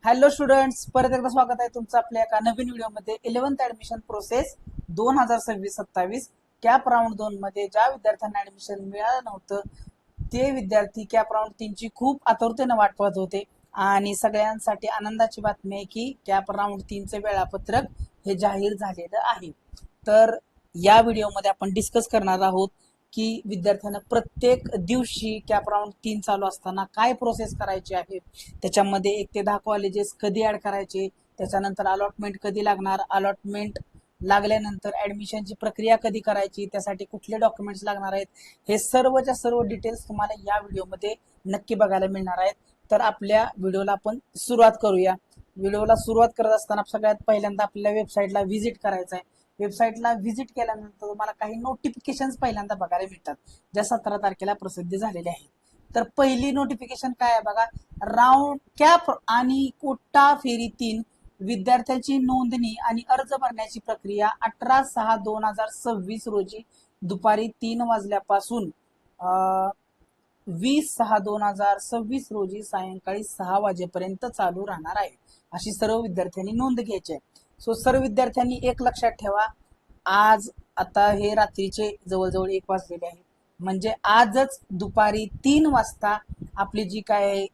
Hello students, परत एकदा स्वागत आहे तुमचं आपल्या एका नवीन व्हिडिओमध्ये 11th admission process 2026-27 cap round 2 मध्ये ज्या विद्यार्थ्यांना ऍडमिशन मिळालं नव्हतं ते विद्यार्थी कॅप राऊंड 3 ची खूप आतुरतेने वाट पाहत होते आणि सगळ्यांसाठी आनंदाची बातमी आहे की कॅप राऊंड 3 चे वेळापत्रक हे जाहीर झालेलं आहे। तर या व्हिडिओमध्ये आपण डिस्कस करणार आहोत की विद्यार्थ्यांना प्रत्येक दिवशी कॅप राऊंड 3 चालू असताना काय प्रोसेस करायची आहे, त्याच्यामध्ये 1 ते 10 कॉलेजेस कधी ऍड करायचे, त्याच्यानंतर अलॉटमेंट कधी लागणार, अलॉटमेंट लागल्यानंतर ऍडमिशनची प्रक्रिया कधी करायची, त्यासाठी कुठले डॉक्युमेंट्स लागणार आहेत, हे सर्वच्या सर्व डिटेल्स तुम्हाला या व्हिडिओमध्ये नक्की बघायला मिळणार आहेत। तर आपल्या व्हिडिओला आपण सुरुवात करूया। व्हिडिओला सुरुवात करत असताना सगळ्यात पहिल्यांदा आपल्या वेबसाईटला व्हिजिट करायचं आहे। वेबसाईटला व्हिजिट केल्यानंतर तुम्हाला काही नोटिफिकेशन्स पहिल्यांदा बघायला मिळतात ज्या 17 तारखेला प्रसिद्ध झालेले आहेत। तर पहिली नोटिफिकेशन काय आहे बघा, राऊंड कॅप आणि कोटा फेरी 3 विद्यार्थ्यांची नोंदणी आणि अर्ज भरण्याची प्रक्रिया 18/6/2026 रोजी दुपारी 3 वाजल्यापासून 20/6/2026 रोजी सायंकाळी 6 वाजेपर्यंत चालू राहणार आहे, अशी सर्व विद्यार्थ्यांनी नोंद घ्यायची आहे। सो सर्व विद्यार्थ्यांनी एक लक्षात ठेवा, आज आता हे रात्रीचे जवळजवळ 1 वाजलेले आहे, म्हणजे आजच दुपारी 3 वाजता आपली जी काय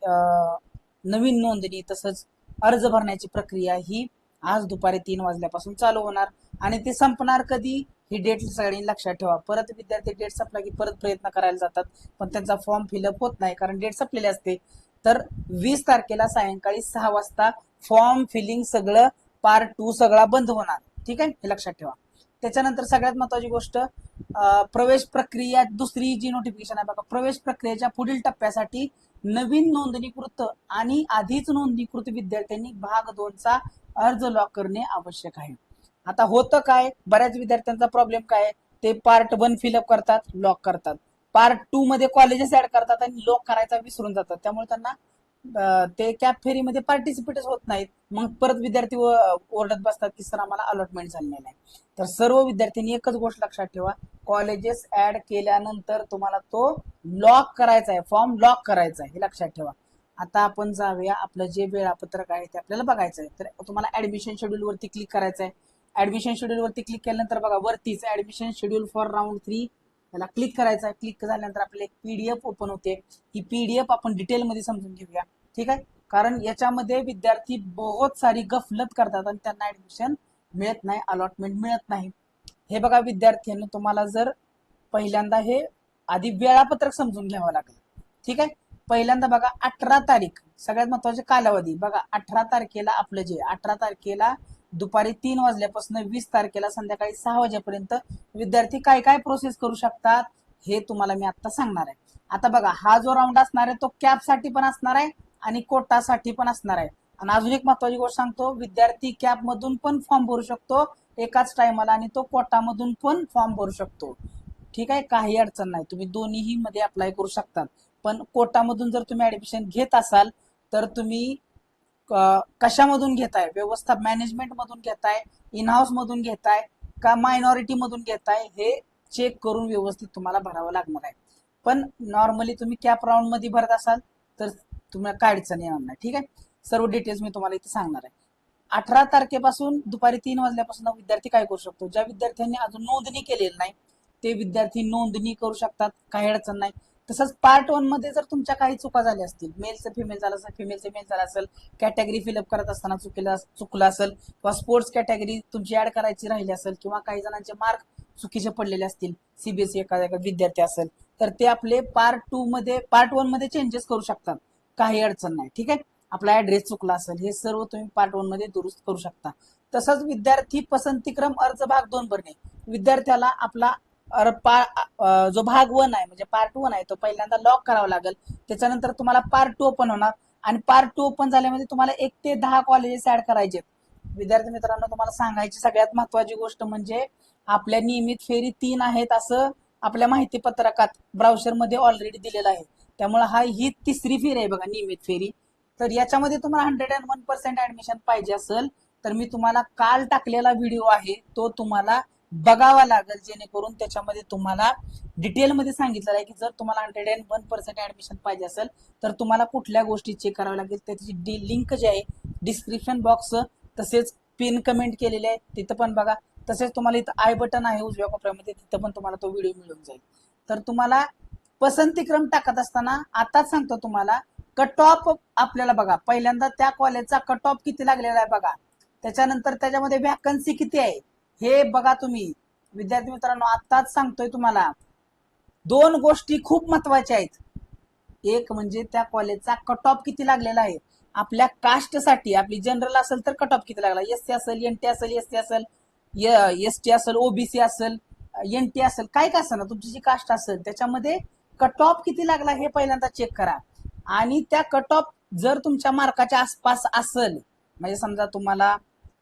नवीन नोंदणी तसंच अर्ज भरण्याची प्रक्रिया ही आज दुपारी 3 वाजल्यापासून चालू होणार आणि ते संपणार कधी, ही डेट सगळ्यांनी लक्षात ठेवा। परत विद्यार्थी डेट संपला की परत प्रयत्न करायला जातात पण त्यांचा फॉर्म फिलअप होत नाही कारण डेट संपलेली असते। तर 20 तारखेला सायंकाळी 6 वाजता फॉर्म फिलिंग सगळं पार्ट 2 सगळा बंद होणार, ठीक आहे, हे लक्षात ठेवा। त्याच्यानंतर सगळ्यात महत्वाची गोष्ट, प्रवेश प्रक्रिया दुसरी जी नोटिफिकेशन आहे बघा, प्रवेश प्रक्रियेच्या पुढील टप्प्यासाठी नवीन नोंदणीकृत आणि आधीच नोंदणीकृत विद्यार्थ्यांनी भाग 2 चा अर्ज लॉक करणे आवश्यक आहे। आता होतं काय, बऱ्याच विद्यार्थ्यांचा प्रॉब्लेम काय, ते पार्ट 1 फिलअप करतात, लॉक करतात, पार्ट 2 मध्ये कॉलेजेस ऍड करतात आणि लॉक करायचा विसरून जातात, त्यामुळे त्यांना ते कॅप फेरीमध्ये पार्टिसिपेटच होत नाहीत। मग परत विद्यार्थी ओरडत बसतात की सर आम्हाला अलॉटमेंट झालेलं नाही। तर सर्व विद्यार्थ्यांनी एकच गोष्ट लक्षात ठेवा, कॉलेजेस ऍड केल्यानंतर तुम्हाला तो लॉक करायचा आहे, फॉर्म लॉक करायचा आहे, हे लक्षात ठेवा। आता आपण जाऊया, आपलं जे वेळापत्रक आहे ते आपल्याला बघायचं आहे। तर तुम्हाला ऍडमिशन शेड्यूल वरती क्लिक करायचं आहे। ऍडमिशन शेड्यूल वरती क्लिक केल्यानंतर बघा वरतीच ऍडमिशन शेड्यूल फॉर राऊंड 3 त्याला क्लिक करायचं आहे। क्लिक झाल्यानंतर आपल्याला एक पीडीएफ ओपन होते, ही पीडीएफ आपण डिटेलमध्ये समजून घेऊया, ठीक आहे, कारण याच्यामध्ये विद्यार्थी बहुत सारी गफलत करतात आणि त्यांना ऍडमिशन मिळत नाही, अलॉटमेंट मिळत नाही। हे बघा विद्यार्थ्यांनी तुम्हाला जर पहिल्यांदा हे आधी वेळापत्रक समजून घ्यावं लागेल, ठीक आहे। पहिल्यांदा बघा 18 तारीख सगळ्यात महत्वाचे कालावधी बघा, 18 तारखेला आपलं जे 18 तारखेला दुपारी 3 वाजल्यापासून 20 तारखेला संध्याकाळी 6 वाजेपर्यंत विद्यार्थी काय काय प्रोसेस करू शकतात हे तुम्हाला मी आता सांगणार आहे। आता बघा, हा जो राऊंड असणार आहे तो कॅप साठी पण असणार आहे आणि कोटासाठी पण असणार आहे। आणि अजून एक महत्वाची गोष्ट सांगतो, विद्यार्थी कॅप मधून पण फॉर्म भरू शकतो एकाच टायमाला आणि तो कोटामधून पण फॉर्म भरू शकतो, ठीक आहे, काही अडचण नाही, तुम्ही दोन्ही मध्ये अप्लाय करू शकतात। पण कोटामधून जर तुम्ही ऍडमिशन घेत असाल तर तुम्ही कशामधून घेताय, व्यवस्था मॅनेजमेंट मधून घेताय, इन हाऊस मधून घेताय का मायनॉरिटी मधून घेताय, हे चेक करून व्यवस्थित तुम्हाला भरावं लागणार आहे। पण नॉर्मली तुम्ही कॅप राऊंड मध्ये भरत असाल तर तुम्हाला काय अडचण येणार नाही, ठीक आहे। सर्व डिटेल्स मी तुम्हाला इथे सांगणार आहे। 18 तारखेपासून दुपारी 3 वाजल्यापासून विद्यार्थी काय करू शकतो, ज्या विद्यार्थ्यांनी अजून नोंदणी केलेली नाही ते विद्यार्थी नोंदणी करू शकतात, काही अडचण नाही। तसंच पार्ट 1 मध्ये जर तुमच्या काही चुका झाल्या असतील, मेलचं फिमेल झालं असेल, फिमेलचं मेल झालं असेल, कॅटेगरी फिलअप करत असताना चुकलं असेल किंवा स्पोर्ट्स कॅटेगरी तुमची ऍड करायची राहिली असेल किंवा काही जणांचे मार्क चुकीचे पडलेले असतील, सीबीएसई एखादा विद्यार्थी असेल तर ते आपले पार्ट 1 मध्ये चेंजेस करू शकतात, काही अडचण नाही, ठीक आहे। आपला ऍड्रेस चुकला असेल हे सर्व तुम्ही पार्ट 1 मध्ये दुरुस्त करू शकता। तसंच विद्यार्थी पसंतीक्रम अर्ज भाग 2 भरणे, विद्यार्थ्याला आपला जो भाग 1 आहे म्हणजे पार्ट 1 आहे तो पहिल्यांदा लॉक करावा लागेल, त्याच्यानंतर तुम्हाला पार्ट 2 ओपन होणार आणि पार्ट 2 ओपन झाल्यामध्ये तुम्हाला 1 ते 10 कॉलेजेस ऍड करायचे। विद्यार्थी मित्रांनो, तुम्हाला सांगायची सगळ्यात महत्वाची गोष्ट म्हणजे आपल्या नियमित फेरी 3 आहेत असं आपल्या माहिती पत्रकात ब्राउझर मध्ये ऑलरेडी दिलेलं आहे, त्यामुळे ही तिसरी फेरी आहे बघा, नियमित फेरी। तर याच्यामध्ये तुम्हाला 101% ऍडमिशन पाहिजे असेल तर मी तुम्हाला काल टाकलेला व्हिडिओ आहे तो तुम्हाला बघावा लागेल, जेणेकरून त्याच्यामध्ये तुम्हाला डिटेलमध्ये सांगितलेलं आहे की जर तुम्हाला 101% ऍडमिशन पाहिजे असेल तर तुम्हाला कुठल्या गोष्टी चेक कराव्या लागेल, त्याची लिंक जी आहे डिस्क्रिप्शन बॉक्स तसेच पिन कमेंट केलेले आहे तिथं पण बघा. तसेच तुम्हाला इथं आय बटन आहे उजव्या कोपऱ्यामध्ये, तिथं पण तुम्हाला तो व्हिडिओ मिळून जाईल. तर तुम्हाला पसंतीक्रम टाकत असताना आताच सांगतो तुम्हाला, कट ऑफ आपल्याला बघा पहिल्यांदा त्या कॉलेजचा कट ऑफ किती लागलेला आहे बघा, त्याच्यानंतर त्याच्यामध्ये वॅकन्सी किती आहे हे बघा तुम्ही. विद्यार्थी मित्रांनो आताच सांगतोय तुम्हाला, दोन गोष्टी खूप महत्वाच्या आहेत. एक म्हणजे त्या कॉलेजचा कट ऑफ किती लागलेला आहे, आपल्या कास्टसाठी आपली जनरल असेल तर कट ऑफ किती लागला, एससी असेल, एनटी असेल, एससी असेल, एसटी असेल, ओबीसी असेल, एनटी असेल, काय का असेल ना तुमची जी कास्ट असेल त्याच्यामध्ये कट ऑफ किती लागला हे पहिल्यांदा चेक करा. आणि त्या कट ऑफ जर तुमच्या मार्काच्या आसपास असेल, म्हणजे समजा तुम्हाला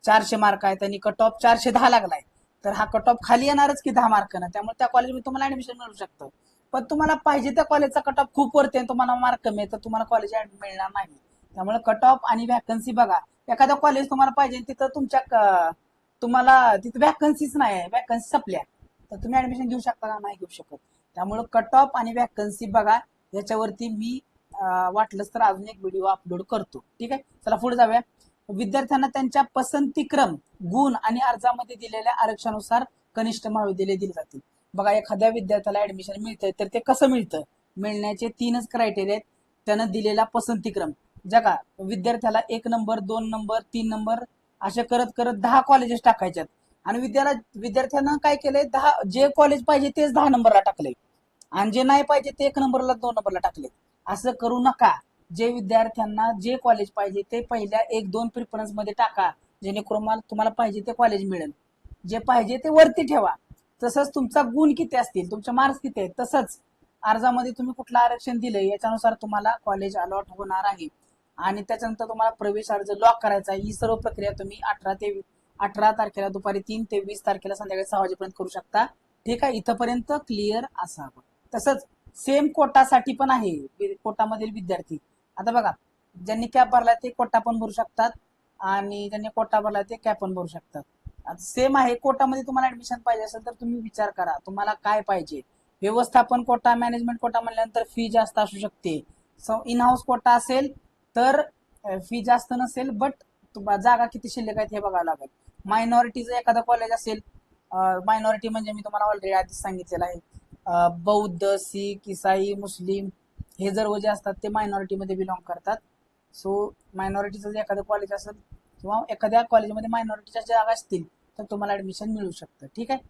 400 मार्क आहेत आणि कट ऑफ 410 लागलाय, तर हा कट ऑफ खाली येणारच की 10 मार्कानं, त्यामुळे त्या कॉलेजमध्ये तुम्हाला ऍडमिशन मिळू शकतं. पण तुम्हाला पाहिजे त्या कॉलेजचा कट ऑफ खूप वरती आहे, तुम्हाला मार्क कमी आहे, तर तुम्हाला कॉलेज मिळणार नाही. त्यामुळे कट ऑफ आणि व्हॅकन्सी बघा. एखादं कॉलेज तुम्हाला पाहिजे तिथं तुम्हाला तिथं व्हॅकन्सीच नाही आहे, व्हॅकन्सी संपल्या, तर तुम्ही ऍडमिशन घेऊ शकता का, नाही घेऊ शकत. त्यामुळे कट ऑफ आणि व्हॅकन्सी बघा. याच्यावरती मी वाटलंच तर अजून एक व्हिडिओ अपलोड करतो. ठीक आहे, चला पुढे जाऊया. विद्यार्थ्यांना त्यांच्या पसंतीक्रम, गुण आणि अर्जामध्ये दिलेल्या आरक्षणानुसार कनिष्ठ महाविद्यालय दिले जातील. बघा एखाद्या विद्यार्थ्याला ऍडमिशन मिळतंय तर ते कसं मिळतं, मिळण्याचे 3च क्रायटेरिया आहेत. त्यानं दिलेला पसंतीक्रम जगा विद्यार्थ्याला 1 नंबर, 2 नंबर, 3 नंबर असे करत करत 10 कॉलेजेस टाकायच्यात. आणि विद्यार्थ्यांना काय केलंय, 10 जे कॉलेज पाहिजे तेच 10 नंबरला टाकले, आणि जे नाही पाहिजे ते 1 नंबरला, 2 नंबरला टाकले. असं करू नका. जे विद्यार्थ्यांना जे कॉलेज पाहिजे ते पहिल्या 1-2 प्रिफरन्स मध्ये टाका, जेणेकरून तुम्हाला पाहिजे ते कॉलेज मिळेल. जे पाहिजे ते वरती ठेवा. तसंच तुमचा गुण किती असतील, तुमचे मार्क्स किती आहेत, तसंच अर्जामध्ये तुम्ही कुठलं आरक्षण दिलंय याच्यानुसार तुम्हाला कॉलेज अलॉट होणार आहे. आणि त्याच्यानंतर तुम्हाला प्रवेश अर्ज लॉक करायचा. ही सर्व प्रक्रिया तुम्ही 18 तारखेला दुपारी 3 ते 20 तारखेला संध्याकाळी 6 वाजेपर्यंत करू शकता. ठीक आहे, इथंपर्यंत क्लिअर असावं. तसंच सेम कोटासाठी पण आहे, कोटामधील विद्यार्थी. आता बघा, ज्यांनी कॅप भरला ते कोटा पण भरू शकतात, आणि ज्यांनी कोटा भरला ते कॅप पण भरू शकतात. सेम आहे. कोटामध्ये तुम्हाला ऍडमिशन पाहिजे असेल तर तुम्ही विचार करा तुम्हाला काय पाहिजे. व्यवस्थापन कोटा, मॅनेजमेंट कोटा म्हणल्यानंतर फी जास्त असू शकते. इन हाऊस कोटा असेल तर फी जास्त नसेल, बट जागा किती शिल्लक आहेत हे बघावं लागेल. मायनॉरिटीचं एखादं कॉलेज असेल, मायनॉरिटी म्हणजे मी तुम्हाला ऑलरेडी आधीच सांगितलेलं आहे, बौद्ध, शीख, इसाई, मुस्लिम हे सर्व जे असतात ते मायनॉरिटीमध्ये बिलॉंग करतात. सो मायनॉरिटीचं जे एखादं कॉलेज असेल किंवा एखाद्या कॉलेजमध्ये मायनॉरिटीच्या जागा असतील तर तुम्हाला ऍडमिशन मिळू शकतं. ठीक आहे,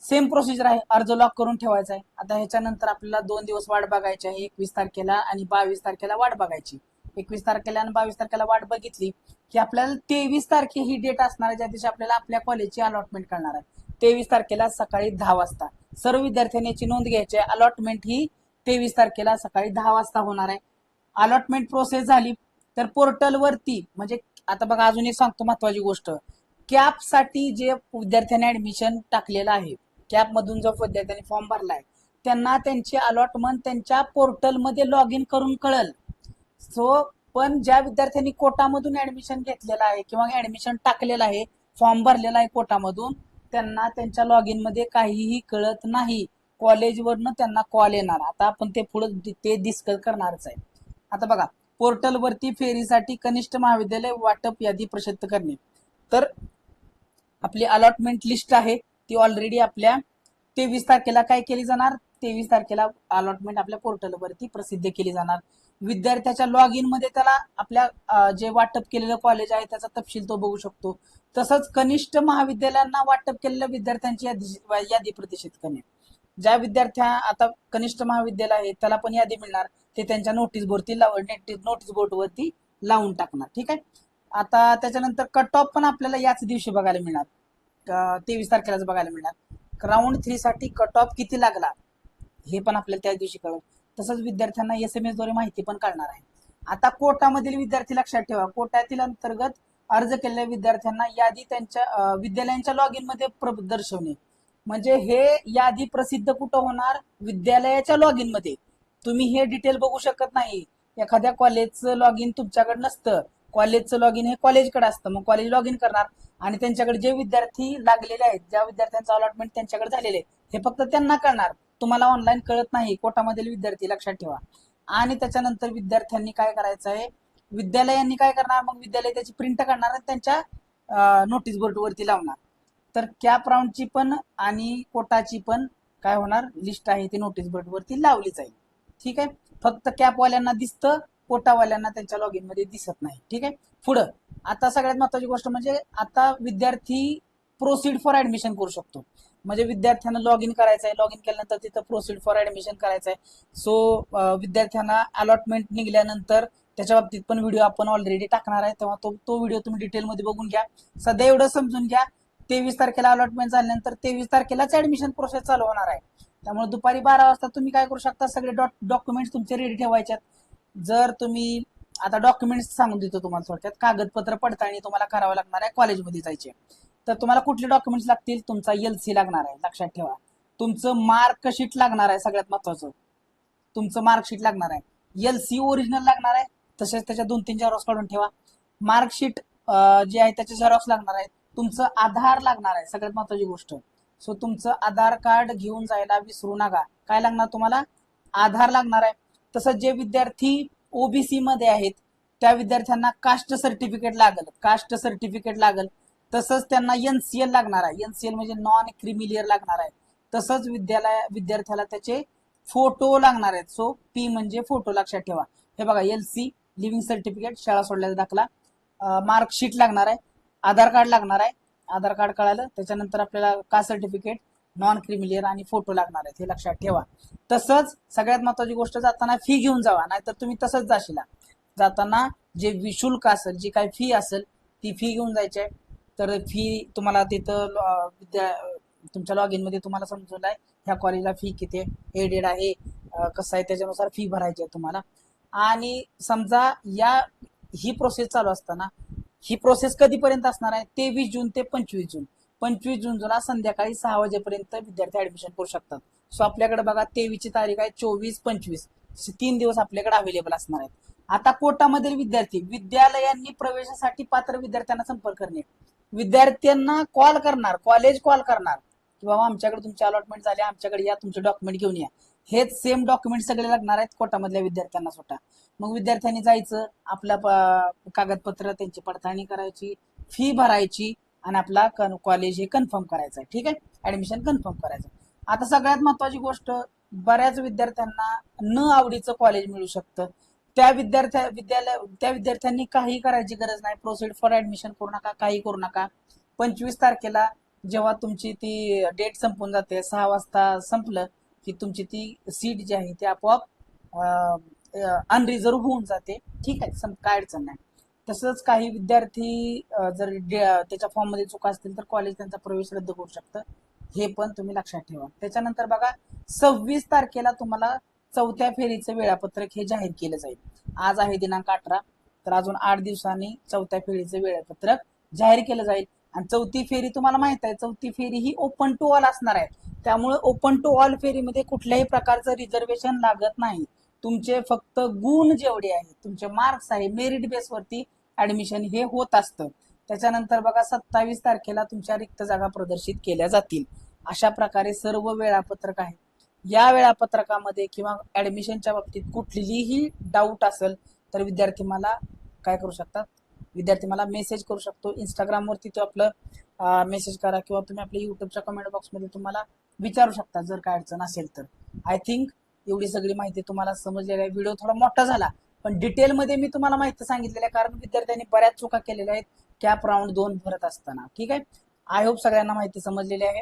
सेम प्रोसिजर आहे. अर्ज लॉक करून ठेवायचा आहे. आता ह्याच्यानंतर आपल्याला 2 दिवस वाट बघायची आहे, 21 तारखेला आणि 22 तारखेला वाट बघायची. 21 तारखेला आणि 22 तारखेला वाट बघितली की आपल्याला 23 तारखे ही डेट असणार आहे, ज्या दिवशी आपल्याला आपल्या कॉलेजची अलॉटमेंट करणार आहे. 23 तारखेला सकाळी 10 वाजता सर्व विद्यार्थ्यांनी याची नोंद घ्यायची आहे. अलॉटमेंट ही 23 तारखेला सकाळी 10 वाजता होणार आहे. अलॉटमेंट प्रोसेस झाली तर पोर्टलवरती, म्हणजे आता बघा अजून एक सांगतो महत्वाची गोष्ट, कॅप साठी जे विद्यार्थ्यांनी ऍडमिशन टाकलेलं आहे, कॅप मधून जो विद्यार्थ्यांनी फॉर्म भरलाय त्यांना त्यांची अलॉटमेंट त्यांच्या पोर्टलमध्ये लॉग इन करून कळल. सो पण ज्या विद्यार्थ्यांनी कोटामधून ऍडमिशन घेतलेलं आहे किंवा ऍडमिशन टाकलेलं आहे, फॉर्म भरलेला आहे कोटामधून, त्यांना त्यांच्या लॉग इन मध्ये काहीही कळत नाही. कॉलेजवरनं त्यांना कॉल येणार. आता आपण ते पुढे ते डिस्कस करणारच आहे. आता बघा, पोर्टलवरती फेरीसाठी कनिष्ठ महाविद्यालय वाटप यादी प्रसिद्ध करणे. तर आपली अलॉटमेंट लिस्ट आहे ती ऑलरेडी आपल्या 23 तारखेला काय केली जाणार, 23 तारखेला अलॉटमेंट आपल्या पोर्टलवरती प्रसिद्ध केली जाणार. विद्यार्थ्याच्या लॉग इन मध्ये त्याला आपल्या जे वाटप केलेलं कॉलेज आहे त्याचा तपशील तो बघू शकतो. तसंच कनिष्ठ महाविद्यालयांना वाटप केलेल्या विद्यार्थ्यांची यादी प्रदर्शित करणे. ज्या विद्यार्थ्या आता कनिष्ठ महाविद्यालय आहे त्याला पण यादी मिळणार, ते त्यांच्या नोटीस बोर्डवरती लावून टाकणार. ठीक आहे, आता त्याच्यानंतर कट ऑफ पण आपल्याला याच दिवशी बघायला मिळणार, 23 तारखेलाच बघायला मिळणार. राऊंड 3 साठी कट ऑफ किती लागला हे पण आपल्याला त्याच दिवशी कळेल. तसंच विद्यार्थ्यांना SMS द्वारे माहिती पण कळणार आहे. आता कोटामधील विद्यार्थी लक्षात ठेवा, कोट्यातील अंतर्गत अर्ज केलेल्या विद्यार्थ्यांना यादी त्यांच्या विद्यालयांच्या लॉग इन मध्ये दर्शवणे. म्हणजे हे यादी प्रसिद्ध कुठं होणार, विद्यालयाच्या लॉग इन मध्ये. तुम्ही हे डिटेल बघू शकत नाही. एखाद्या कॉलेजचं लॉग इन तुमच्याकडे नसतं, कॉलेजचं लॉग इन हे कॉलेजकडे असतं, मग कॉलेज लॉग इन करणार आणि त्यांच्याकडे जे विद्यार्थी लागलेले आहेत, ज्या विद्यार्थ्यांचं अलॉटमेंट त्यांच्याकडे झालेले हे फक्त त्यांना कळणार, तुम्हाला ऑनलाईन कळत नाही. कोटामधील विद्यार्थी लक्षात ठेवा. आणि त्याच्यानंतर विद्यार्थ्यांनी काय करायचं आहे, विद्यालयांनी काय करणार, मग विद्यालय त्याची प्रिंट काढणार आणि त्यांच्या नोटीस बोर्ड वरती लावणार. तर कॅप राऊंडची पण आणि कोटाची पण काय होणार, लिस्ट आहे ती नोटीस बोर्ड वरती लावली जाईल. ठीक आहे, फक्त कॅपवाल्यांना दिसतं, कोटावाल्यांना त्यांच्या लॉगिन मध्ये दिसत नाही. ठीक आहे, पुढं आता सगळ्यात महत्वाची गोष्ट म्हणजे आता विद्यार्थी प्रोसीड फॉर ऍडमिशन करू शकतो. म्हणजे विद्यार्थ्यांना लॉग इन करायचं आहे, लॉग इन केल्यानंतर तिथं प्रोसीड फॉर ऍडमिशन करायचं आहे. सो विद्यार्थ्यांना अलॉटमेंट निघाल्यानंतर त्याच्या बाबतीत पण व्हिडिओ आपण ऑलरेडी टाकणार आहे, तेव्हा तो व्हिडिओ तुम्ही डिटेलमध्ये बघून घ्या. सध्या एवढं समजून घ्या, 23 तारखेला अलॉटमेंट झाल्यानंतर 23 तारखेलाच ऍडमिशन प्रोसेस चालू होणार आहे. त्यामुळे दुपारी 12 वाजता तुम्ही काय करू शकता, सगळे डॉक्युमेंट्स तुमचे रेडी ठेवायचे. जर तुम्ही आता डॉक्युमेंट्स सांगून देतो तुम्हाला थोडक्यात, कागदपत्र पडताळणी तुम्हाला करावं लागणार आहे कॉलेजमध्ये जायचे. तर तुम्हाला कुठले डॉक्युमेंट्स लागतील, तुमचा LC लागणार आहे, लक्षात ठेवा. तुमचं मार्कशीट लागणार आहे, सगळ्यात महत्वाचं तुमचं मार्कशीट लागणार आहे. LC ओरिजिनल लागणार आहे, तसेच त्याच्या 2-3 झेरॉक्स काढून ठेवा. मार्कशीट जे आहे त्याचे झेरॉक्स लागणार आहे. तुमचं आधार लागणार आहे, सगळ्यात महत्वाची गोष्ट. सो तुमचं आधार कार्ड घेऊन जायला विसरू नका. काय लागणार तुम्हाला, आधार लागणार आहे. तसंच जे विद्यार्थी OBC मध्ये आहेत त्या विद्यार्थ्यांना कास्ट सर्टिफिकेट लागल. तसंच त्यांना NCL लागणार आहे, NCL म्हणजे नॉन क्रिमिलियर लागणार आहे. तसंच विद्यार्थ्याला त्याचे फोटो लागणार आहेत. सो P म्हणजे फोटो, लक्षात ठेवा. हे बघा, LC लिव्हिंग सर्टिफिकेट, शाळा सोडल्याचा दाखला, मार्कशीट लागणार आहे, आधार कार्ड लागणार आहे. आधार कार्ड कळालं, त्याच्यानंतर आपल्याला कास्ट सर्टिफिकेट, नॉन क्रिमिलियर आणि फोटो लागणार आहेत, हे लक्षात ठेवा. तसंच सगळ्यात महत्वाची गोष्ट, जाताना फी घेऊन जावा, नाहीतर तुम्ही तसंच जाशीला. जाताना जे विशुल्क असेल, जी काही फी असेल ती फी घेऊन जायची आहे. तर फी तुम्हाला तिथं तुमच्या लॉग इन मध्ये तुम्हाला समजवलं आहे, ह्या कॉलेजला फी किती एडेड आहे, कसं आहे, त्याच्यानुसार फी भरायची आहे तुम्हाला. आणि समजा ही प्रोसेस चालू असताना, ही प्रोसेस कधीपर्यंत असणार आहे, 23 जून ते 25 जून. 25 जूनला संध्याकाळी 6 वाजेपर्यंत विद्यार्थी ऍडमिशन करू शकतात. सो आपल्याकडे बघा, 23 ची तारीख आहे, 24-25 3 दिवस आपल्याकडे अवेलेबल असणार आहेत. आता कोटामधील विद्यार्थी, विद्यालयांनी प्रवेशासाठी पात्र विद्यार्थ्यांना संपर्क करणे, विद्यार्थ्यांना कॉल करणार, कॉलेज कॉल करणार की बाबा आमच्याकडे तुमची अलॉटमेंट झाली, आमच्याकडे या, तुमचे डॉक्युमेंट घेऊन या. हेच सेम डॉक्युमेंट सगळे लागणार आहेत कोटामधल्या विद्यार्थ्यांना सुद्धा. मग विद्यार्थ्यांनी जायचं, आपला कागदपत्र त्यांची पडताळणी करायची, फी भरायची आणि आपला कॉलेज हे कन्फर्म करायचं आहे. ठीक आहे, ऍडमिशन कन्फर्म करायचं. आता सगळ्यात महत्वाची गोष्ट, बऱ्याच विद्यार्थ्यांना न आवडीचं कॉलेज मिळू शकतं. त्या विद्यार्थ्यांनी काही करायची गरज नाही, प्रोसीड फॉर ऍडमिशन करू नका, काही करू नका. 25 तारखेला जेव्हा तुमची ती डेट संपून जाते, 6 वाजता संपलं की तुमची ती सीट जी आहे ती आपोआप अनरिझर्व होऊन जाते. ठीक आहे, काय अडचण नाही. तसंच काही विद्यार्थी जर त्याच्या फॉर्म मध्ये चुका असतील तर कॉलेज त्यांचा प्रवेश रद्द करू शकतं, हे पण तुम्ही लक्षात ठेवा. त्याच्यानंतर बघा, 26 तारखेला तुम्हाला 4थ्या फेरीचं वेळापत्रक हे जाहीर केलं जाईल. आज आहे दिनांक 18, तर अजून 8 दिवसांनी 4थ्या फेरीचं वेळापत्रक जाहीर केलं जाईल. आणि 4थी फेरी तुम्हाला माहित आहे, 4थी फेरी ही ओपन टू ऑल असणार आहे. त्यामुळे ओपन टू ऑल फेरीमध्ये कुठल्याही प्रकारचं रिझर्वेशन लागत नाही. तुमचे फक्त गुण जेवढे आहेत, तुमचे मार्क्स आहे, मेरिट बेसवरती ऍडमिशन हे होत असतं. त्याच्यानंतर बघा, 27 तारखेला तुमच्या रिक्त जागा प्रदर्शित केल्या जातील. अशा प्रकारे सर्व वेळापत्रक आहे. या वेळापत्रकामध्ये किंवा ऍडमिशनच्या बाबतीत कुठलीही डाऊट असेल तर विद्यार्थी मला काय करू शकतात, विद्यार्थी मला मेसेज करू शकतो. इंस्टाग्रामवरती तो आपलं मेसेज करा किंवा तुम्ही आपल्या युट्यूबच्या कमेंट बॉक्समध्ये तुम्हाला विचारू शकता जर काय अडचण असेल तर. आय थिंक एवढी सगळी माहिती तुम्हाला समजलेली आहे. व्हिडिओ थोडा मोठा झाला, पण डिटेलमध्ये मी तुम्हाला माहिती सांगितलेली आहे, कारण विद्यार्थ्यांनी बऱ्याच चुका केलेल्या आहेत कॅप राऊंड 2 भरत असताना. ठीक आहे, आय होप सगळ्यांना माहिती समजलेली आहे.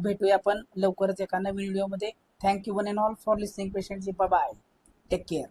भेटूया आपण लवकरच एका नवीन व्हिडिओमध्ये. Thank you one and all for listening patiently. Bye bye, take care.